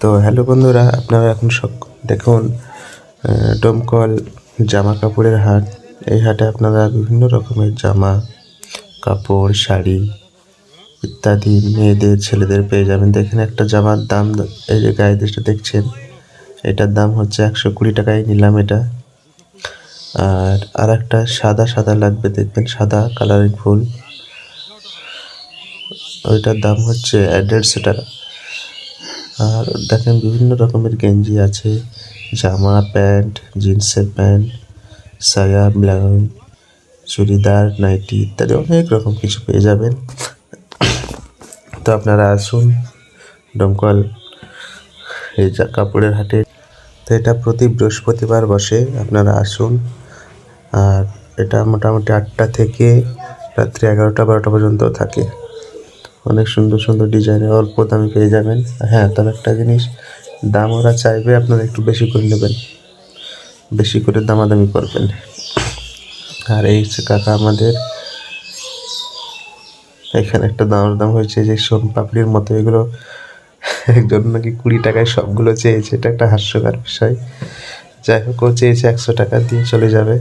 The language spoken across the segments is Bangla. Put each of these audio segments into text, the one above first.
তো হ্যালো বন্ধুরা, আপনারা এখন দেখুন ডোমকল জামা কাপড়ের হাট। এই হাটে আপনারা বিভিন্ন রকমের জামা কাপড়, শাড়ি ইত্যাদি মেয়েদের ছেলেদের পেয়ে যাবেন। দেখেন একটা জামার দাম, এই যে গায়ে যেটা দেখছেন, এটার দাম হচ্ছে 120 টাকায় নিলাম এটা। আর একটা সাদা সাদা লাগবে, দেখবেন সাদা কালারিং ফুল, ওইটার দাম হচ্ছে 150 টাকা। আর দেখেন বিভিন্ন রকমের গেঞ্জি আছে, জামা প্যান্ট, জিন্সের প্যান্ট, সায়া, ব্লাউজ, চুড়িদার, নাইটি ইত্যাদি অনেক রকম কিছু পেয়ে যাবেন। তো আপনারা আসুন ডোমকল এই কাপড়ের হাটে। তো এটা প্রতি বৃহস্পতিবার বসে, আপনারা আসুন। আর এটা মোটামুটি 8টা থেকে রাত্রি 11টা-12টা পর্যন্ত থাকে। অনেক সুন্দর সুন্দর ডিজাইনের অল্প দামে পেয়ে যাবেন। হ্যাঁ, তবে একটা জিনিস, দাম ওরা চাইবে আপনারা একটু বেশি করে নেবেন, বেশি করে দামাদামি করবেন। আর এই কাকা আমাদের এখানে একটা দাম হয়েছে যে সোন পাপড়ির মতো, এগুলো একজন নাকি 20 টাকায় সবগুলো চেয়েছে। এটা একটা হাস্যকর বিষয়। যাই হোক, ও চেয়েছে 100 টাকা দিয়ে চলে যাবে।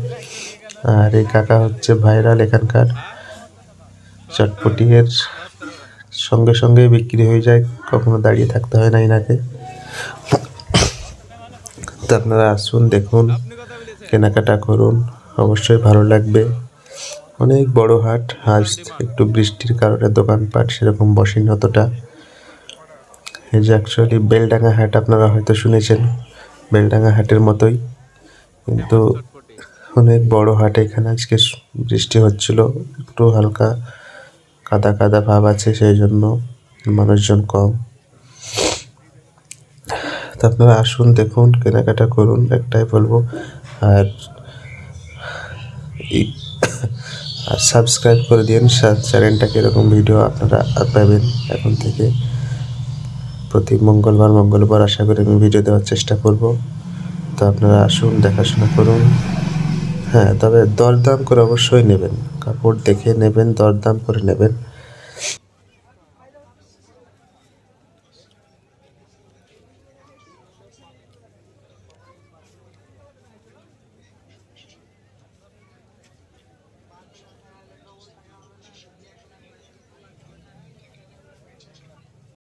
আর এই কাকা হচ্ছে ভাইরাল এখানকার, চটপটি এর সঙ্গে সঙ্গে বিক্রি হয়ে যায়, কখনো দাঁড়িয়ে থাকতে হয় না এনাকে। তো আপনারা আসুন, দেখুন, কেনাকাটা করুন, অবশ্যই ভালো লাগবে। অনেক বড় হাট। আজ একটু বৃষ্টির কারণে দোকানপাট সেরকম বসেনি অতটা। এই যে অ্যাকচুয়ালি বেলডাঙ্গা হাট আপনারা হয়তো শুনেছেন, বেলডাঙ্গা হাটের মতোই, কিন্তু অনেক বড় হাট। এখানে আজকে বৃষ্টি হচ্ছিল, একটু হালকা কাদা কাদা ভাব আছে, সেই জন্য মানুষজন কম। তো আপনারা আসুন, দেখুন, কেনাকাটা করুন, একটাই বলবো। আর সাবস্ক্রাইব করে দিন চ্যানেলটাকে, এরকম ভিডিও আপনারা পাবেন এখন থেকে। প্রতি মঙ্গলবার আশা করি আমি ভিডিও দেওয়ার চেষ্টা করব। তো আপনারা আসুন, দেখাশোনা করুন। হ্যাঁ, তবে দরদাম করে অবশ্যই নেবেন, কাপড় দেখে নেবেন, দরদাম করে নেবেন।